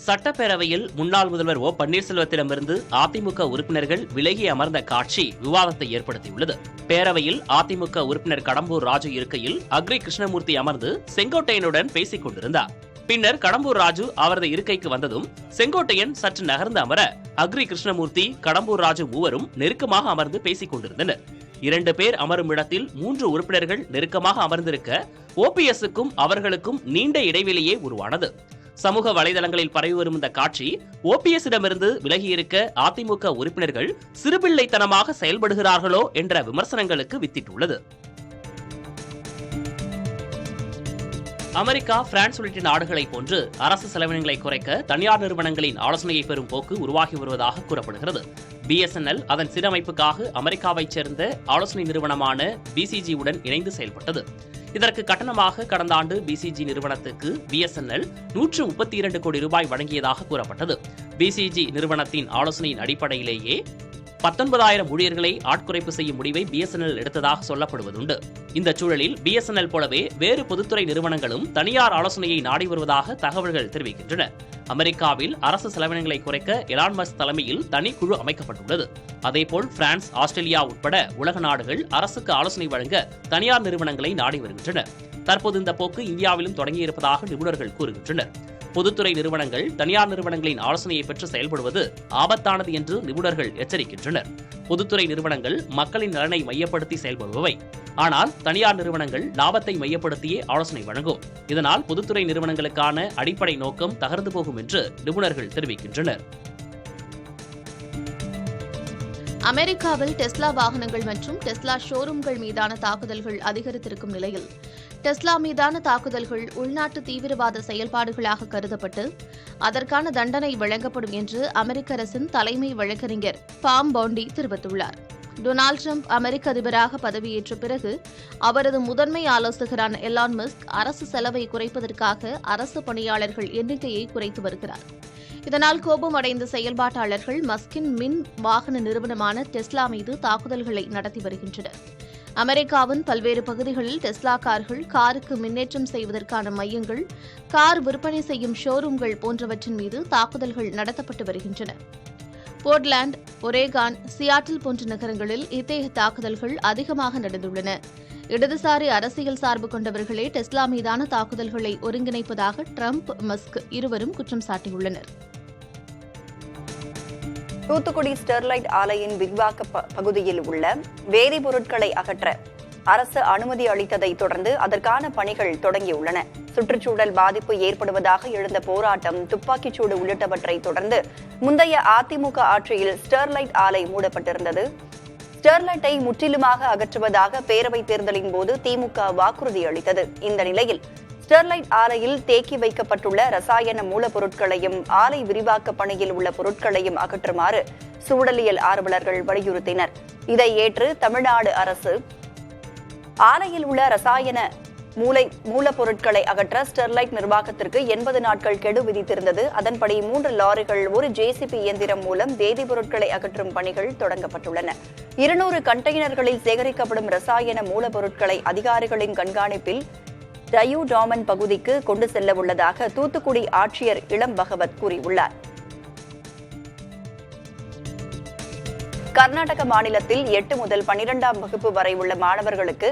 சட்டப்பேரவையில் முன்னாள் முதல்வர் ஓ பன்னீர்செல்வத்திடமிருந்து அதிமுக உறுப்பினர்கள் விலகி அமர்ந்த காட்சி விவாதத்தை ஏற்படுத்தியுள்ளது. பேரவையில் அதிமுக உறுப்பினர் கடம்பூர் ராஜு இருக்கையில் அக்ரி கிருஷ்ணமூர்த்தி அமர்ந்து செங்கோட்டையனுடன் பேசிக் கொண்டிருந்தார். பின்னர் கடம்பூர் ராஜு அவரது இருக்கைக்கு வந்ததும் செங்கோட்டையன் சற்று நகர்ந்து அமர அக்ரி கிருஷ்ணமூர்த்தி, கடம்பூர் ராஜு மூவரும் நெருக்கமாக அமர்ந்து பேசிக் கொண்டிருந்தனர். 2 பேர் அமரும் இடத்தில் 3 உறுப்பினர்கள் நெருக்கமாக அமர்ந்திருக்க ஓபிஎஸ்க்கும் அவர்களுக்கும் நீண்ட இடைவெளியே உருவானது. சமூக வலைதளங்களில் பரவி வரும் இந்த காட்சி ஓபிஎஸ்ஸிடமிருந்து விலகியிருக்க அதிமுக உறுப்பினர்கள் சிறுபிள்ளைத்தனமாக செயல்படுகிறார்களோ என்ற விமர்சனங்களுக்கு வித்திட்டுள்ளது. அமெரிக்கா, பிரான்ஸ் உள்ளிட்ட நாடுகளைப் போன்று அரசு செலவினங்களை குறைக்க தனியார் நிறுவனங்களின் ஆலோசனையை பெறும் போக்கு உருவாகி வருவதாக கூறப்படுகிறது. பிஎஸ்என்எல் அதன் சீரமைப்புக்காக அமெரிக்காவைச் சேர்ந்த ஆலோசனை நிறுவனமான பிசிஜியுடன் இணைந்து செயல்பட்டது. இதற்கு கட்டணமாக கடந்த ஆண்டு பிசிஜி நிறுவனத்துக்கு பிஎஸ்என்எல் 132 கோடி ரூபாய் வழங்கியதாக கூறப்பட்டது. பிசிஜி நிறுவனத்தின் ஆலோசனையின் அடிப்படையிலேயே 19,000 ஊழியர்களை ஆட்குறைப்பு செய்யும் முடிவை பிஎஸ்என்எல் எடுத்ததாக சொல்லப்படுவதுண்டு. இந்த சூழலில் பிஎஸ்என்எல் போலவே வேறு பொதுத்துறை நிறுவனங்களும் தனியார் ஆலோசனையை நாடி வருவதாக தகவல்கள் தெரிவிக்கின்றன. அமெரிக்காவில் அரசு செலவினங்களை குறைக்க எலான் மஸ்க் தலைமையில் தனிக்குழு அமைக்கப்பட்டுள்ளது. அதேபோல் பிரான்ஸ், ஆஸ்திரேலியா உட்பட உலக நாடுகள் அரசுக்கு ஆலோசனை வழங்க தனியார் நிறுவனங்களை நாடி வருகின்றன. தற்போது இந்த போக்கு இந்தியாவிலும் தொடங்கியிருப்பதாக நிபுணர்கள் கூறுகின்றனர். பொதுத்துறை நிறுவனங்கள் தனியார் நிறுவனங்களின் ஆலோசனையை பெற்று செயல்படுவது ஆபத்தானது என்று நிபுணர்கள் எச்சரிக்கின்றனர். பொதுத்துறை நிறுவனங்கள் மக்களின் நலனை மையப்படுத்தி செயல்படுபவை. ஆனால் தனியார் நிறுவனங்கள் லாபத்தை மையப்படுத்தியே ஆலோசனை வழங்கும். இதனால் பொதுத்துறை நிறுவனங்களுக்கான அடிப்படை நோக்கம் தகர்ந்து போகும் என்று நிபுணர்கள் தெரிவிக்கின்றனர். அமெரிக்காவில் டெஸ்லா வாகனங்கள் மற்றும் டெஸ்லா ஷோரூம்கள் மீதான தாக்குதல்கள் அதிகரித்திருக்கும் நிலையில் டெஸ்லா மீதான தாக்குதல்கள் உள்நாட்டு தீவிரவாத செயல்பாடுகளாக கருதப்பட்டு அதற்கான தண்டனை வழங்கப்படும் என்று அமெரிக்க அரசின் தலைமை வழக்கறிஞர் பாம் பாண்டி தெரிவித்துள்ளார். டொனால்டு டிரம்ப் அமெரிக்க அதிபராக பதவியேற்ற பிறகு அவரது முதன்மை ஆலோசகரான எலான் மஸ்க் அரசு செலவை குறைப்பதற்காக அரசு பணியாளர்கள் எண்ணிக்கையை குறைத்து வருகிறார். இதனால் கோபம் அடைந்த செயல்பாட்டாளர்கள் மஸ்கின் மின் வாகன நிறுவனமான டெஸ்லா மீது தாக்குதல்களை நடத்தி வருகின்றனர். அமெரிக்காவின் பல்வேறு பகுதிகளில் டெஸ்லா கார்கள், காருக்கு மின்னேற்றம் செய்வதற்கான மையங்கள், கார் விற்பனை செய்யும் ஷோரூம்கள் போன்றவற்றின் மீது தாக்குதல்கள் நடத்தப்பட்டு வருகின்றன. போர்ட்லாந்து, ஒரேகான், சியாட்டில் போன்ற நகரங்களில் இத்தகைய தாக்குதல்கள் அதிகமாக நடந்துள்ளன. இடதுசாரி அரசியல் சார்பு கொண்டவர்களே டெஸ்லா மீதான தாக்குதல்களை ஒருங்கிணைப்பதாக ட்ரம்ப், மஸ்க் இருவரும் குற்றம் சாட்டியுள்ளனர். தூத்துக்குடி ஸ்டெர்லைட் ஆலையின் விரிவாக்க பகுதியில் உள்ள வேதிப்பொருட்களை அகற்ற அரசு அனுமதி அளித்ததை தொடர்ந்து அதற்கான பணிகள் தொடங்கியுள்ளன. சுற்றுச்சூழல் பாதிப்பு ஏற்படுவதாக எழுந்த போராட்டம், துப்பாக்கிச்சூடு உள்ளிட்டவற்றை தொடர்ந்து முந்தைய அதிமுக ஆட்சியில் ஸ்டெர்லைட் ஆலை மூடப்பட்டிருந்தது. ஸ்டெர்லைட்டை முற்றிலுமாக அகற்றுவதாக பேரவைத் தேர்தலின் போது திமுக வாக்குறுதி அளித்தது. இந்த நிலையில் ஸ்டெர்லைட் ஆலையில் தேக்கி வைக்கப்பட்டுள்ள ரசாயன மூலப்பொருட்களையும் ஆலை விரிவாக்க பணியில் உள்ள பொருட்களையும் அகற்றுமாறு சூழலியல் ஆர்வலர்கள் வலியுறுத்தினர். இதை ஏற்று தமிழ்நாடு அரசு ஆலையில் உள்ள ரசாயன மூலப்பொருட்களை அகற்ற ஸ்டெர்லைட் நிர்வாகத்திற்கு 80 நாட்கள் கெடு விதித்திருந்தது. அதன்படி 3 லாரிகள், 1 ஜேசிபி இயந்திரம் மூலம் வேதிப்பொருட்களை அகற்றும் பணிகள் தொடங்கப்பட்டுள்ளன. 200 கண்டெய்னர்களில் சேகரிக்கப்படும் ரசாயன மூலப்பொருட்களை அதிகாரிகளின் கண்காணிப்பில் டயூ டாமன் பகுதிக்கு கொண்டு செல்ல உள்ளதாக தூத்துக்குடி ஆட்சியர் இளம் பகவத் கூறியுள்ளார். கர்நாடக மாநிலத்தில் 8 முதல் 12ஆம் வகுப்பு வரை உள்ள மாணவர்களுக்கு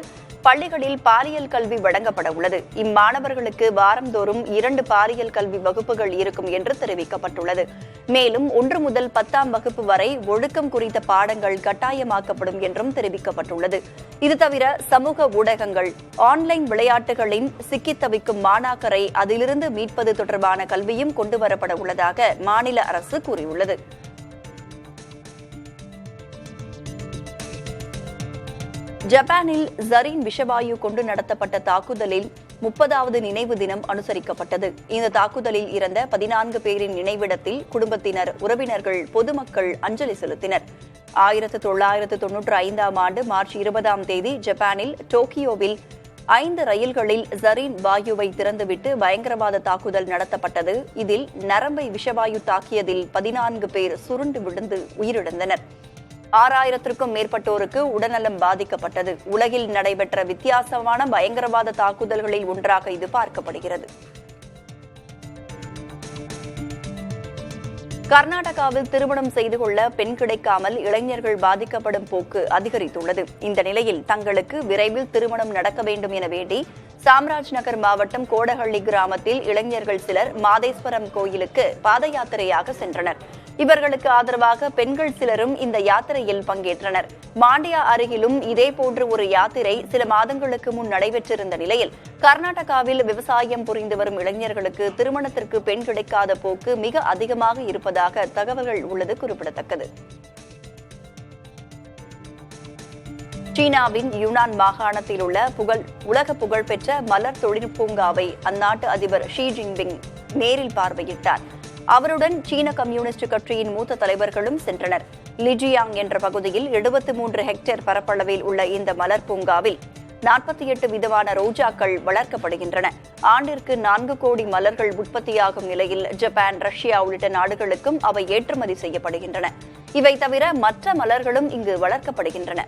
பள்ளிகளில் பாலியல் கல்வி வழங்கப்பட உள்ளது. இம்மாணவர்களுக்கு வாரந்தோறும் 2 பாலியல் கல்வி வகுப்புகள் இருக்கும் என்று தெரிவிக்கப்பட்டுள்ளது. மேலும் 1 முதல் 10ஆம் வகுப்பு வரை ஒழுக்கம் குறித்த பாடங்கள் கட்டாயமாக்கப்படும் என்றும் தெரிவிக்கப்பட்டுள்ளது. இது தவிர சமூக ஊடகங்கள், ஆன்லைன் விளையாட்டுகளின் சிக்கித் தவிக்கும் மாணாக்கரை அதிலிருந்து மீட்பது தொடர்பான கல்வியும் கொண்டுவரப்பட உள்ளதாக மாநில அரசு கூறியுள்ளது. ஜப்பானில் ஜரீன் விஷவாயு கொண்டு நடத்தப்பட்ட தாக்குதலில் 30வது நினைவு தினம் அனுசரிக்கப்பட்டது. இந்த தாக்குதலில் இறந்த 14 பேரின் நினைவிடத்தில் குடும்பத்தினர், உறவினர்கள், பொதுமக்கள் அஞ்சலி செலுத்தினர். 1995ஆம் ஆண்டு மார்ச் 20ஆம் தேதி ஜப்பானில் டோக்கியோவில் 5 ரயில்களில் ஜரீன் வாயுவை திறந்துவிட்டு பயங்கரவாத தாக்குதல் நடத்தப்பட்டது. இதில் நரம்பை விஷவாயு தாக்கியதில் 14 பேர் சுருண்டு விழுந்து உயிரிழந்தனர். 6000க்கும் மேற்பட்டோருக்கு உடல்நலம் பாதிக்கப்பட்டது. உலகில் நடைபெற்ற வித்தியாசமான பயங்கரவாத தாக்குதல்களில் ஒன்றாக இது பார்க்கப்படுகிறது. கர்நாடகாவில் திருமணம் செய்து கொள்ள பெண் கிடைக்காமல் இளைஞர்கள் பாதிக்கப்படும் போக்கு அதிகரித்துள்ளது. இந்த நிலையில் தங்களுக்கு விரைவில் திருமணம் நடக்க வேண்டும் என வேண்டி சாம்ராஜ் நகர் மாவட்டம் கோடஹள்ளி கிராமத்தில் இளைஞர்கள் சிலர் மாதேஸ்வரம் கோயிலுக்கு பாத யாத்திரையாக சென்றனர். இவர்களுக்கு ஆதரவாக பெண்கள் சிலரும் இந்த யாத்திரையில் பங்கேற்றனர். மாண்டியா அருகிலும் இதேபோன்று ஒரு யாத்திரை சில மாதங்களுக்கு முன் நடைபெற்றிருந்த நிலையில் கர்நாடகாவில் விவசாயம் புரிந்து வரும் இளைஞர்களுக்கு திருமணத்திற்கு பெண் கிடைக்காத போக்கு மிக அதிகமாக இருப்பதாக தகவல்கள் உள்ளது குறிப்பிடத்தக்கது. சீனாவின் யுனான் மாகாணத்தில் உள்ள உலக புகழ்பெற்ற மலர் தொழிற்பூங்காவை அந்நாட்டு அதிபர் ஷி ஜின்பிங் நேரில் பார்வையிட்டார். அவருடன் சீன கம்யூனிஸ்ட் கட்சியின் மூத்த தலைவர்களும் சென்றனர். லிஜியாங் என்ற பகுதியில் 73 ஹெக்டேர் பரப்பளவில் உள்ள இந்த மலர் பூங்காவில் 48 விதமான ரோஜாக்கள் வளர்க்கப்படுகின்றன. ஆண்டிற்கு 4 கோடி மலர்கள் உற்பத்தியாகும் நிலையில் ஜப்பான், ரஷ்யா உள்ளிட்ட நாடுகளுக்கும் அவை ஏற்றுமதி செய்யப்படுகின்றன. இவை தவிர மற்ற மலர்களும் இங்கு வளர்க்கப்படுகின்றன.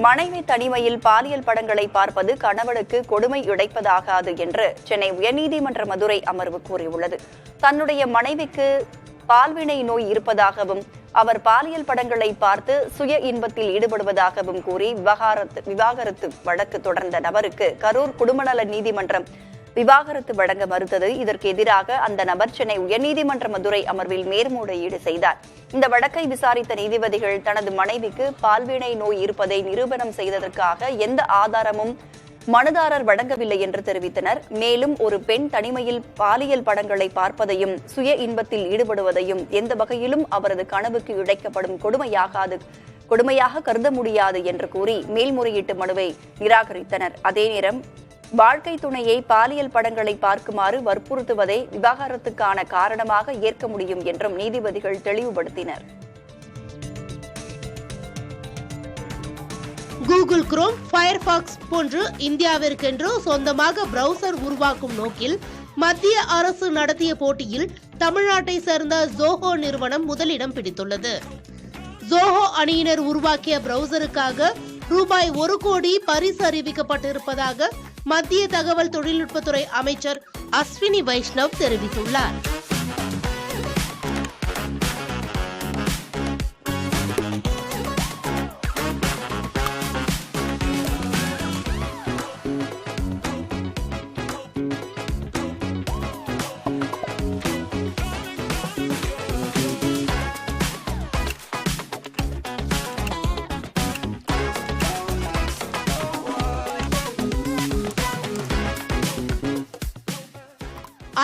மனைவி தனிமையில் பாலியல் படங்களை பார்ப்பது கணவனுக்கு கொடுமை இழைப்பதாகாது என்று சென்னை உயர்நீதிமன்ற மதுரை அமர்வு கூறியுள்ளது. தன்னுடைய மனைவிக்கு பால்வினை நோய் இருப்பதாகவும் அவர் பாலியல் படங்களை பார்த்து சுய இன்பத்தில் ஈடுபடுவதாகவும் கூறி விவாகரத்து வழக்கு தொடர்ந்த நபருக்கு கரூர் குடும்பநல நீதிமன்றம் விவாகரத்து வழங்க மறுத்தது. இதற்கு எதிராக அந்த நபர் சென்னை உயர்நீதிமன்ற மதுரை அமர்வில் மேல்முறையீடு செய்தார். இந்த வழக்கை விசாரித்த நீதிபதிகள் தனது மனைவிக்கு பால்வினை நோய் இருப்பதை நிரூபணம் செய்ததற்காக எந்த ஆதாரமும் மனுதாரர் வழங்கவில்லை என்று தெரிவித்தனர். மேலும் ஒரு பெண் தனிமையில் பாலியல் படங்களை பார்ப்பதையும் சுய இன்பத்தில் ஈடுபடுவதையும் எந்த வகையிலும் அவரது கனவுக்கு இழைக்கப்படும் கொடுமையாக கருத முடியாது என்று கூறி மேல்முறையீட்டு மனுவை நிராகரித்தனர். அதே நேரம் வாழ்க்கை துணையை பாலியல் படங்களை பார்க்குமாறு வற்புறுத்துவதை விவாகரத்துக்கான காரணமாக ஏற்க முடியும் என்றும் நீதிபதிகள் தெளிவுபடுத்தினர். கூகுள் குரோம், ஃபயர்பாக்ஸ் போன்று இந்தியாவிற்கென்று சொந்தமாக பிரவுசர் உருவாக்கும் நோக்கில் மத்திய அரசு நடத்திய போட்டியில் தமிழ்நாட்டை சேர்ந்த ஜோஹோ நிறுவனம் முதலிடம் பிடித்துள்ளது. ஜோஹோ அணியினர் உருவாக்கிய பிரவுசருக்காக ரூபாய் 1 கோடி பரிசு அறிவிக்கப்பட்டிருப்பதாக மத்திய தகவல் தொழில்நுட்பத்துறை அமைச்சர் அஸ்வினி வைஷ்ணவ் தெரிவித்துள்ளார்.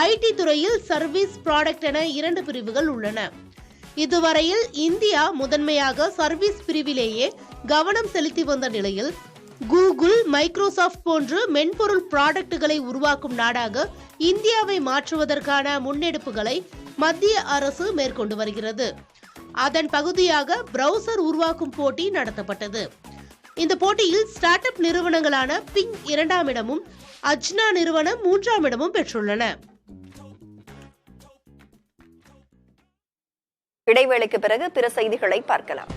ஐடி துறையில் சர்வீஸ் ப்ராடக்ட் என 2 பிரிவுகள் உள்ளன. இதுவரையில் இந்தியா முதன்மையாக சர்வீஸ் பிரிவிலேயே கவனம் செலுத்தி வந்த நிலையில் கூகுள், மைக்ரோசாஃப்ட் போன்று மென்பொருள் ப்ராடக்டுகளை உருவாக்கும் நாடாக இந்தியாவை மாற்றுவதற்கான முன்னெடுப்புகளை மத்திய அரசு மேற்கொண்டு வருகிறது. அதன் பகுதியாக பிரவுசர் உருவாக்கும் போட்டி நடத்தப்பட்டது. இந்த போட்டியில் ஸ்டார்ட் அப் நிறுவனங்களான பிங் 2ஆம் இடமும் அஜ்னா நிறுவனம் 3ஆம் இடமும் பெற்றுள்ளன. இடைவேளைக்கு பிறகு பிற செய்திகளை பார்க்கலாம்.